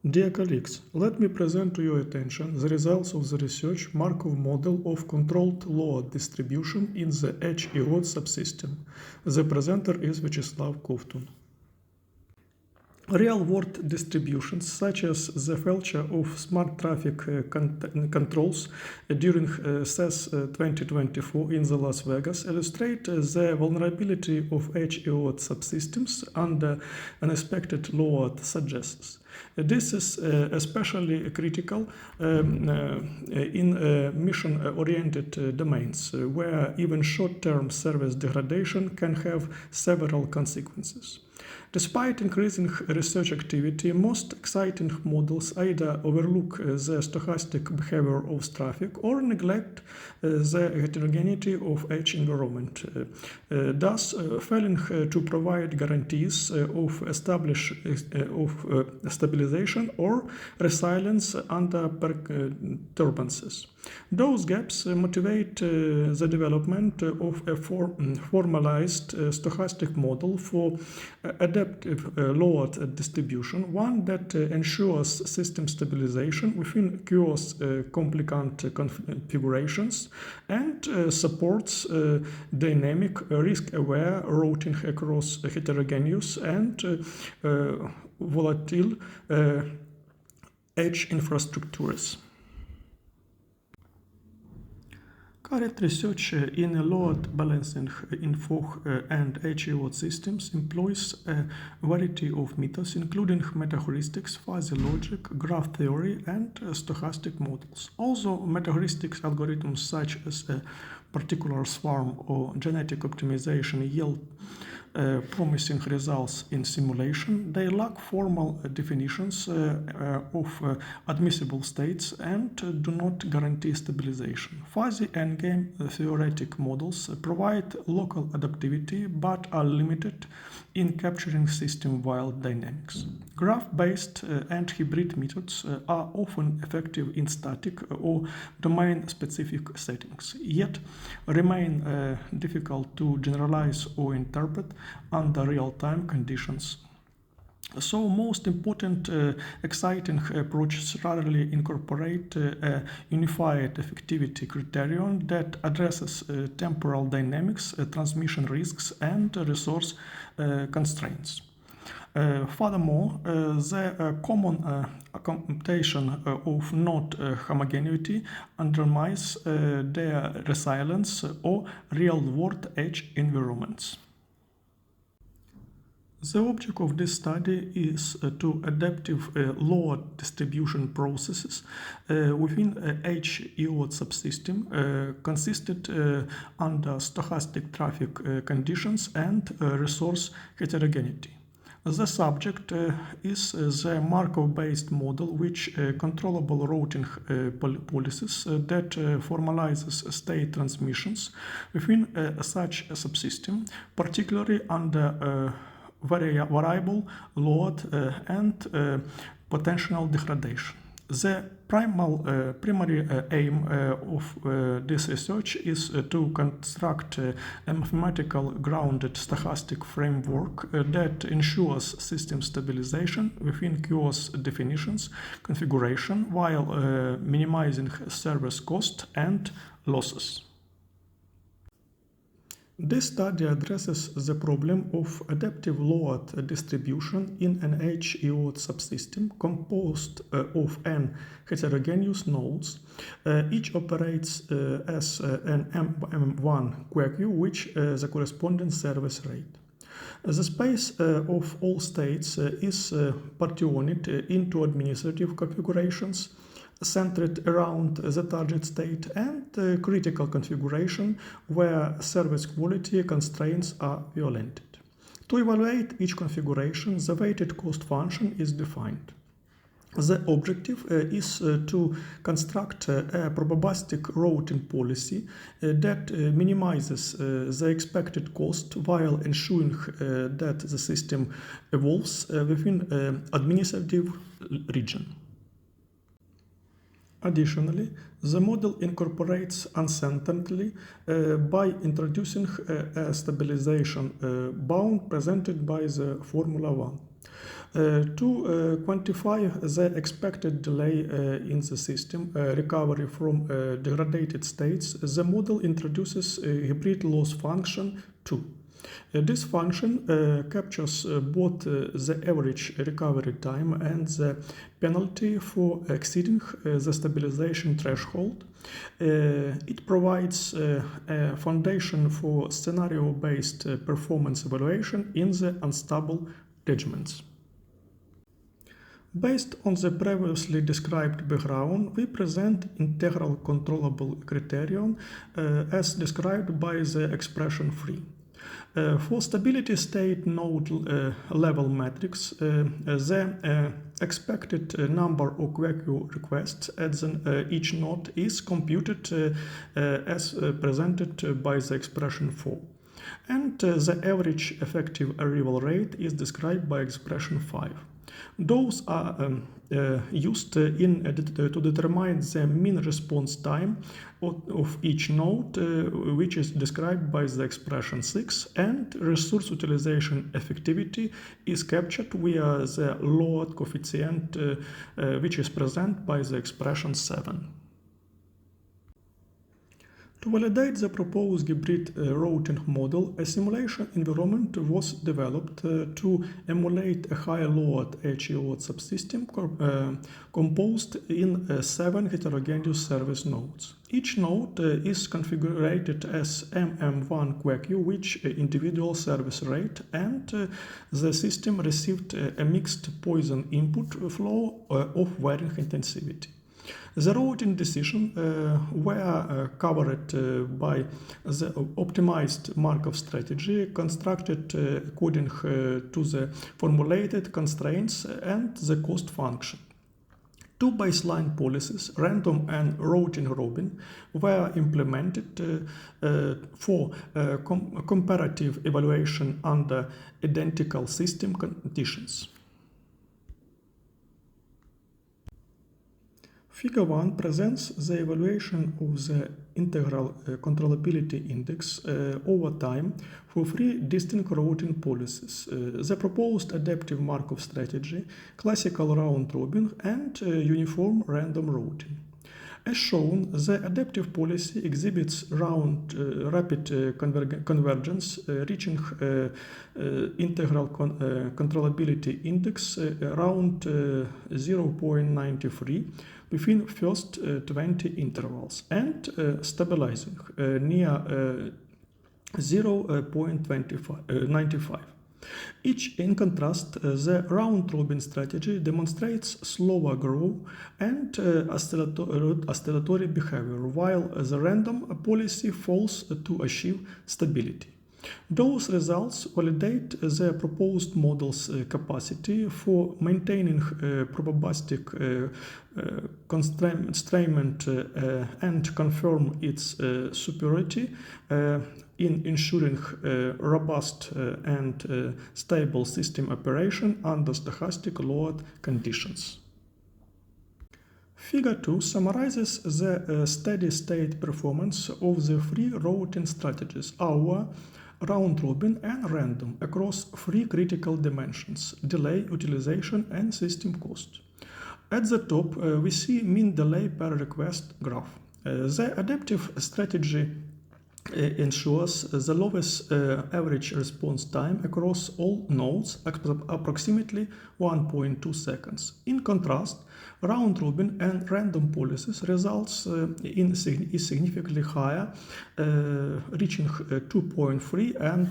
Dear colleagues, let me present to your attention the results of the research Markov model of controlled load distribution in the Edge-IoT subsystem. The presenter is Vyacheslav Kovtun. Real-world distributions, such as the feature of smart traffic controls during CES 2024 in the Las Vegas, illustrate the vulnerability of Edge-IoT subsystems under unexpected load suggests. This is especially critical in mission-oriented domains, where even short-term service degradation can have several consequences. Despite increasing research activity, most exciting models either overlook the stochastic behavior of traffic or neglect the heterogeneity of edge environment, thus failing to provide guarantees of stabilization or resilience under perturbances. Those gaps motivate the development of a formalized stochastic model for adaptive load distribution, one that ensures system stabilization within chaos complicant configurations and supports dynamic risk-aware routing across heterogeneous and volatile edge infrastructures. Current research in load balancing in fog and Edge-IoT systems employs a variety of methods, including metaheuristics, fuzzy logic, graph theory, and stochastic models. Although metaheuristics algorithms such as a particular swarm or genetic optimization yield promising results in simulation, they lack formal definitions of admissible states and do not guarantee stabilization. Fuzzy endgame theoretic models provide local adaptivity but are limited in capturing system-wide dynamics. Graph-based and hybrid methods are often effective in static or domain-specific settings, yet remain difficult to generalize or interpret under real-time conditions. So most important exciting approaches rarely incorporate a unified effectivity criterion that addresses temporal dynamics, transmission risks, and resource constraints. Furthermore, the common computation of node homogeneity undermines their resilience or real-world edge environments. The object of this study is to adaptive load distribution processes within Edge-IoT subsystem consisted under stochastic traffic conditions and resource heterogeneity. The subject is the Markov-based model which controllable routing policies that formalizes state transmissions within such a subsystem, particularly under variable load and potential degradation. The primary aim of this research is to construct a mathematical grounded stochastic framework that ensures system stabilization within chaos definitions configuration while minimizing service cost and losses. This study addresses the problem of adaptive load distribution in an Edge-IoT subsystem composed of n heterogeneous nodes. Each operates as an M1 QQ, which the corresponding service rate. The space of all states is partitioned into administrative configurations centered around the target state and critical configuration where service quality constraints are violated. To evaluate each configuration, the weighted cost function is defined. The objective is to construct a probabilistic routing policy that minimizes the expected cost while ensuring that the system evolves within an administrative region. Additionally, the model incorporates uncertainty by introducing a stabilization bound presented by the Formula 1. To quantify the expected delay in the system recovery from degraded states, the model introduces a hybrid loss function 2. This function captures both the average recovery time and the penalty for exceeding the stabilization threshold. It provides a foundation for scenario-based performance evaluation in the unstable regiments. Based on the previously described background, we present integral controllable criterion as described by the expression 3. For stability state node level metrics, the expected number of QQ requests at each node is computed as presented by the expression 4. And the average effective arrival rate is described by expression 5. Those are used to determine the mean response time of each node, which is described by the expression 6, and resource utilization effectivity is captured via the load coefficient, which is presented by the expression 7. To validate the proposed hybrid routing model, a simulation environment was developed to emulate a high-load Edge-IoT subsystem composed in 7 heterogeneous service nodes. Each node is configured as MM1 QQ, which individual service rate, and the system received a mixed Poisson input flow of varying intensity. The routing decisions were covered by the optimized Markov strategy constructed according to the formulated constraints and the cost function. Two baseline policies, random and routing robin, were implemented for comparative evaluation under identical system conditions. Figure 1 presents the evaluation of the integral controllability index over time for 3 distinct routing policies: the proposed adaptive Markov strategy, classical round-robin, and uniform random routing. As shown, the adaptive policy exhibits rapid convergence, reaching integral controllability index around 0.93 within first 20 intervals, and stabilizing near 0.95. In contrast, the round-robin strategy demonstrates slower growth and oscillatory behavior, while the random policy fails to achieve stability. Those results validate the proposed model's capacity for maintaining probabilistic constraint and confirm its superiority in ensuring robust and stable system operation under stochastic load conditions. Figure 2 summarizes the steady-state performance of the 3 routing strategies, hour, round-robin, and random, across 3 critical dimensions: delay, utilization, and system cost. At the top, we see mean delay per request graph. The adaptive strategy ensures the lowest average response time across all nodes, approximately 1.2 seconds. In contrast, round-robin and random policies results is significantly higher, reaching 2.3 and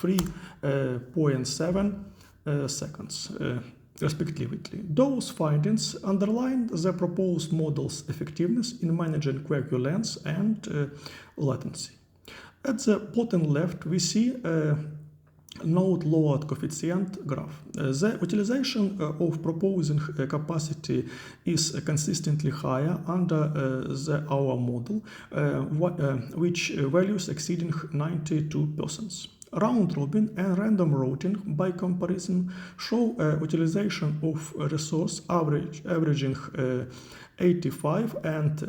3.7 seconds. Respectively. Those findings underline the proposed model's effectiveness in managing QQ length and latency. At the bottom left, we see a node load coefficient graph. The utilization of proposing capacity is consistently higher under the hour model, which values exceeding 92%. Round-robin and random routing, by comparison, show utilization of resource averaging 85 and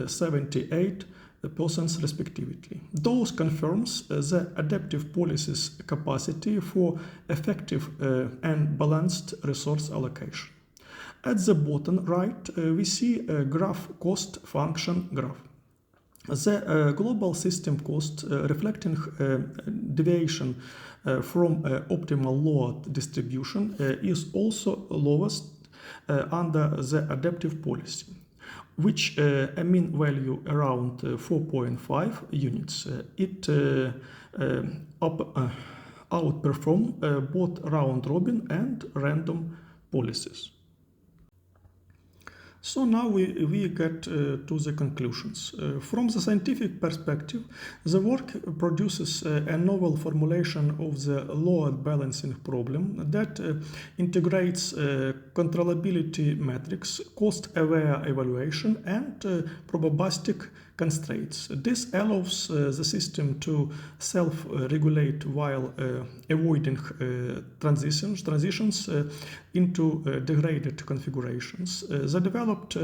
78% persons respectively. Those confirms the adaptive policy's capacity for effective and balanced resource allocation. At the bottom right, we see a graph cost function graph. The global system cost reflecting deviation from optimal load distribution is also lowest under the adaptive policy, which a mean value around 4.5 units. It outperform both round-robin and random policies. So now we get to the conclusions. From the scientific perspective, the work produces a novel formulation of the load balancing problem that integrates controllability metrics, cost-aware evaluation, and probabilistic constraints. This allows the system to self-regulate while avoiding transitions into degraded configurations. The developed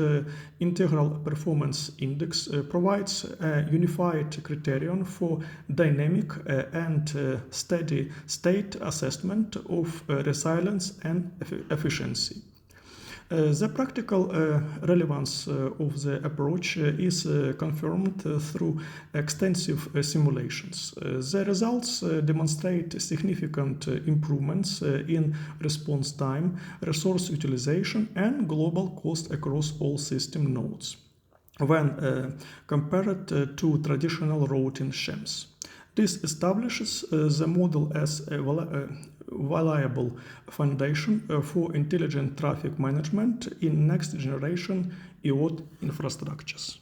integral performance index provides a unified criterion for dynamic and steady state assessment of resilience and efficiency. The practical relevance of the approach is confirmed through extensive simulations. The results demonstrate significant improvements in response time, resource utilization, and global cost across all system nodes when compared to traditional routing schemes. This establishes the model as a reliable foundation for intelligent traffic management in next-generation IoT infrastructures.